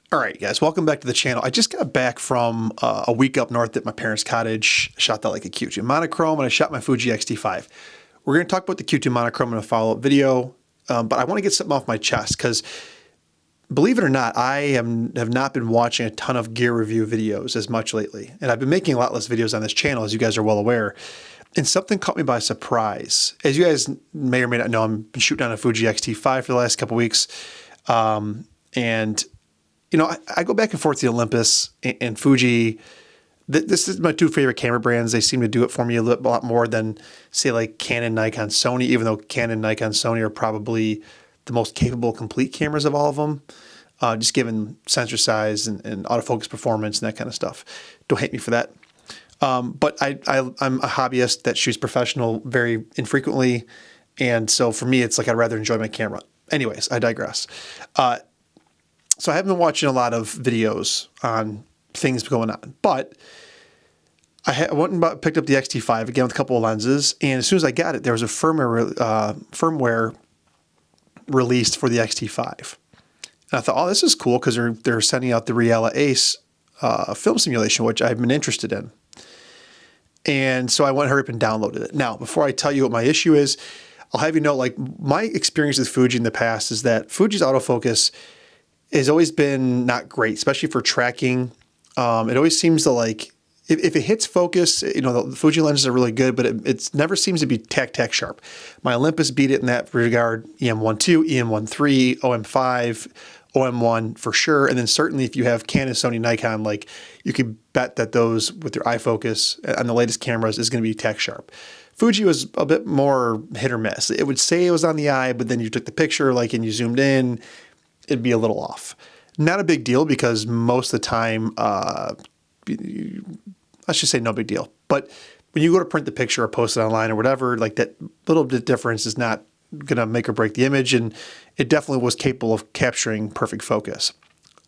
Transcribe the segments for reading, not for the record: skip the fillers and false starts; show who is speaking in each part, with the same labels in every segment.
Speaker 1: All right, guys, welcome back to the channel. I just got back from a week up north at my parents' cottage, shot that like a Q2 monochrome, and I shot my Fuji X-T5. We're going to talk about the Q2 monochrome in a follow-up video, but I want to get something off my chest because, believe it or not, I have not been watching a ton of gear review videos as much lately, and I've been making a lot less videos on this channel, as you guys are well aware, and something caught me by surprise. As you guys may or may not know, I've been shooting on a Fuji X-T5 for the last couple weeks, and you know, I go back and forth to Olympus and Fuji. This is my two favorite camera brands. They seem to do it for me a lot more than, say, like Canon, Nikon, Sony, even though Canon, Nikon, Sony are probably the most capable complete cameras of all of them, just given sensor size and autofocus performance and that kind of stuff. Don't hate me for that. But I'm a hobbyist that shoots professional very infrequently. And so for me, it's like I'd rather enjoy my camera. Anyways, I digress. So I haven't been watching a lot of videos on things going on, but I went and picked up the X-T5 again with a couple of lenses, and as soon as I got it, there was a firmware released for the X-T5. And I thought, oh, this is cool because they're sending out the Reala Ace film simulation, which I've been interested in. And so I went hurry up and downloaded it. Now, before I tell you what my issue is, I'll have you know, like, my experience with Fuji in the past is that Fuji's autofocus has always been not great, especially for tracking. It always seems to, like, if it hits focus, you know, the Fuji lenses are really good, but it never seems to be tack sharp. My Olympus beat it in that regard. EM1.2, EM1.3, OM5, OM1 for sure. And then certainly if you have Canon, Sony, Nikon, like, you could bet that those with their eye focus on the latest cameras is going to be tack sharp. Fuji was a bit more hit or miss. It would say it was on the eye, but then you took the picture, like, and you zoomed in, it'd be a little off. Not a big deal because most of the time, I should say no big deal. But when you go to print the picture or post it online or whatever, like, that little bit difference is not going to make or break the image. And it definitely was capable of capturing perfect focus.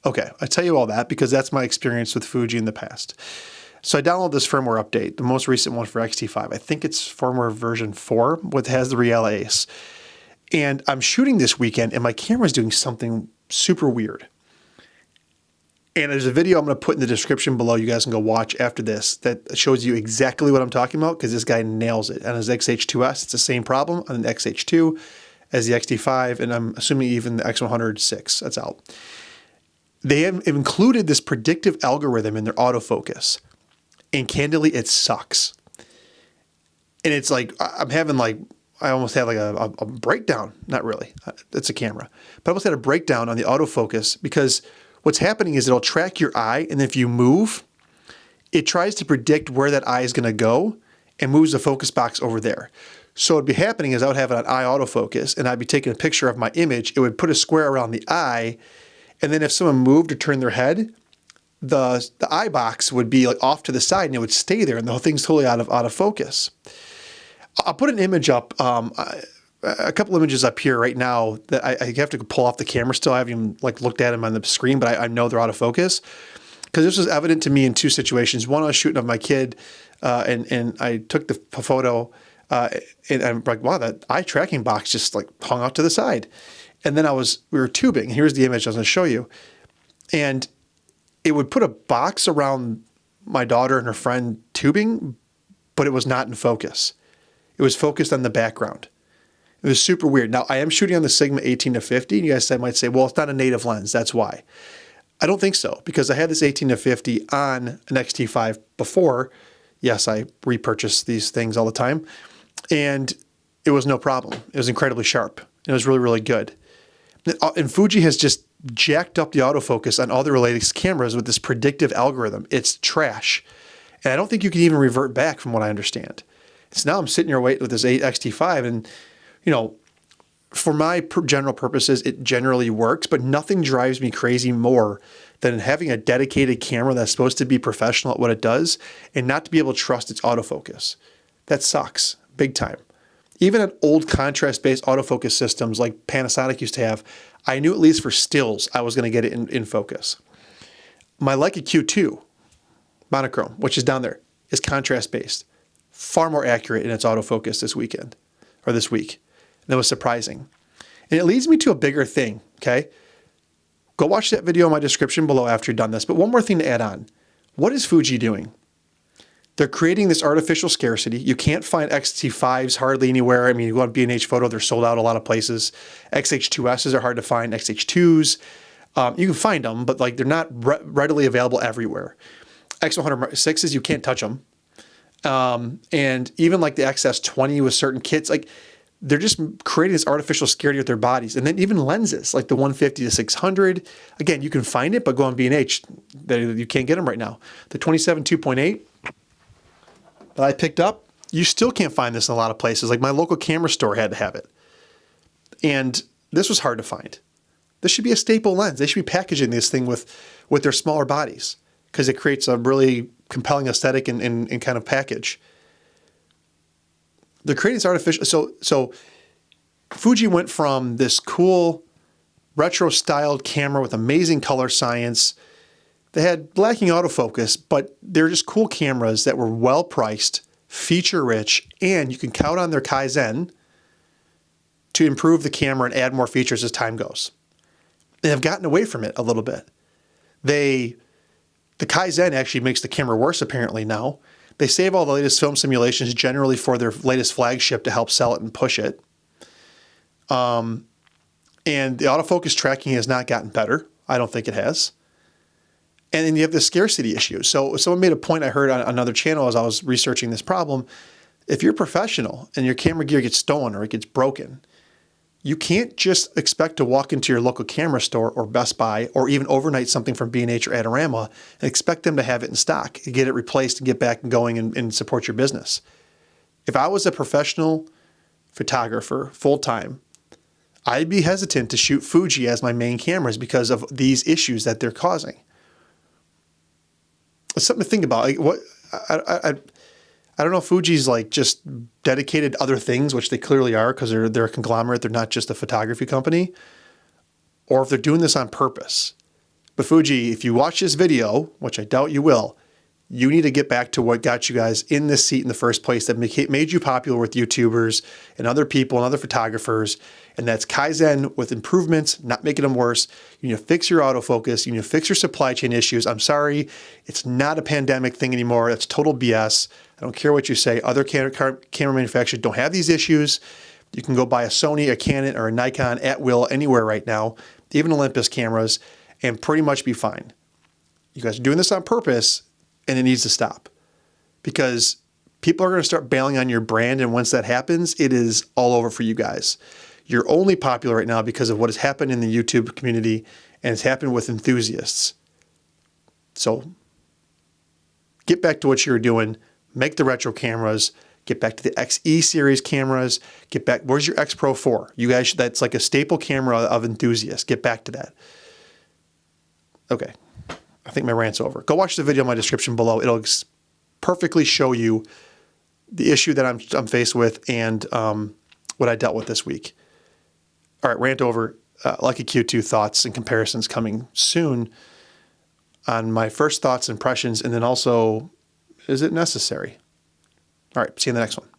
Speaker 1: Okay, I tell you all that because that's my experience with Fuji in the past. So I downloaded this firmware update, the most recent one for X-T5. I think it's firmware version 4, which has the Reala Ace. And I'm shooting this weekend, and my camera's doing something super weird. And there's a video I'm going to put in the description below. You guys can go watch after this that shows you exactly what I'm talking about because this guy nails it. On his XH2S, it's the same problem on the XH2 as the X-T5, and I'm assuming even the X100 that's out. They have included this predictive algorithm in their autofocus, and candidly, it sucks. And it's like, I'm having like, I almost had like a breakdown. Not really. It's a camera. But I almost had a breakdown on the autofocus because what's happening is it'll track your eye, and if you move, it tries to predict where that eye is going to go and moves the focus box over there. So what would be happening is I would have an eye autofocus, and I'd be taking a picture of my image. It would put a square around the eye, and then if someone moved or turned their head, the eye box would be like off to the side, and it would stay there, and the whole thing's totally out of focus. I'll put an image up, a couple images up here right now that I have to pull off the camera still. I haven't even like looked at them on the screen, but I know they're out of focus because this was evident to me in two situations. One, I was shooting of my kid, and I took the photo, and I'm like, wow, that eye tracking box just like hung out to the side. And then we were tubing. Here's the image I was going to show you, and it would put a box around my daughter and her friend tubing, but it was not in focus. It was focused on the background. It was super weird. Now, I am shooting on the Sigma 18-50, and you guys might say, well, it's not a native lens. That's why. I don't think so, because I had this 18-50 on an X-T5 before. Yes, I repurchase these things all the time, and it was no problem. It was incredibly sharp. It was really, really good. And Fuji has just jacked up the autofocus on all the latest cameras with this predictive algorithm. It's trash. And I don't think you can even revert back from what I understand. So now I'm sitting here waiting with this X-T5, and, you know, for my general purposes, it generally works, but nothing drives me crazy more than having a dedicated camera that's supposed to be professional at what it does and not to be able to trust its autofocus. That sucks big time. Even at old contrast-based autofocus systems like Panasonic used to have, I knew at least for stills I was going to get it in focus. My Leica Q2 monochrome, which is down there, is contrast-based. Far more accurate in its autofocus this week. That was surprising. And it leads me to a bigger thing, okay? Go watch that video in my description below after you're done this. But one more thing to add on. What is Fuji doing? They're creating this artificial scarcity. You can't find XT5s hardly anywhere. I mean, you go on B&H Photo, they're sold out a lot of places. XH2Ss are hard to find, XH2s. You can find them, but like they're not readily available everywhere. X106s, you can't touch them. And even like the XS20 with certain kits, like they're just creating this artificial scarcity with their bodies. And then even lenses, like the 150 to 600. Again, you can find it, but go on B&H. You can't get them right now. The 27 2.8 that I picked up, you still can't find this in a lot of places. Like my local camera store had to have it. And this was hard to find. This should be a staple lens. They should be packaging this thing with their smaller bodies because it creates a really compelling aesthetic and kind of package. They're creating this artificial. So Fuji went from this cool retro styled camera with amazing color science. They had lacking autofocus, but they're just cool cameras that were well priced, feature rich, and you can count on their Kaizen to improve the camera and add more features as time goes. They have gotten away from it a little bit. The Kaizen actually makes the camera worse apparently now. They save all the latest film simulations generally for their latest flagship to help sell it and push it. And the autofocus tracking has not gotten better. I don't think it has. And then you have the scarcity issue. So someone made a point I heard on another channel as I was researching this problem. If you're a professional and your camera gear gets stolen or it gets broken, you can't just expect to walk into your local camera store or Best Buy or even overnight something from B&H or Adorama and expect them to have it in stock, get it replaced and get back and going and support your business. If I was a professional photographer full-time, I'd be hesitant to shoot Fuji as my main cameras because of these issues that they're causing. It's something to think about. Like what I don't know if Fuji's like just dedicated to other things, which they clearly are because they're a conglomerate. They're not just a photography company, or if they're doing this on purpose. But Fuji, if you watch this video, which I doubt you will, you need to get back to what got you guys in this seat in the first place that made you popular with YouTubers and other people and other photographers. And that's Kaizen with improvements, not making them worse. You need to fix your autofocus. You need to fix your supply chain issues. I'm sorry, it's not a pandemic thing anymore. That's total BS. I don't care what you say. Other camera manufacturers don't have these issues. You can go buy a Sony, a Canon, or a Nikon at will anywhere right now, even Olympus cameras, and pretty much be fine. You guys are doing this on purpose, and it needs to stop because people are going to start bailing on your brand. And once that happens, it is all over for you guys. You're only popular right now because of what has happened in the YouTube community and it's happened with enthusiasts. So get back to what you were doing. Make the retro cameras. Get back to the XE series cameras. Get back. Where's your X Pro 4? You guys, that's like a staple camera of enthusiasts. Get back to that. Okay. I think my rant's over. Go watch the video in my description below. It'll perfectly show you the issue that I'm faced with and what I dealt with this week. All right, rant over. Lucky Q2 thoughts and comparisons coming soon on my first thoughts, impressions, and then also, is it necessary? All right, see you in the next one.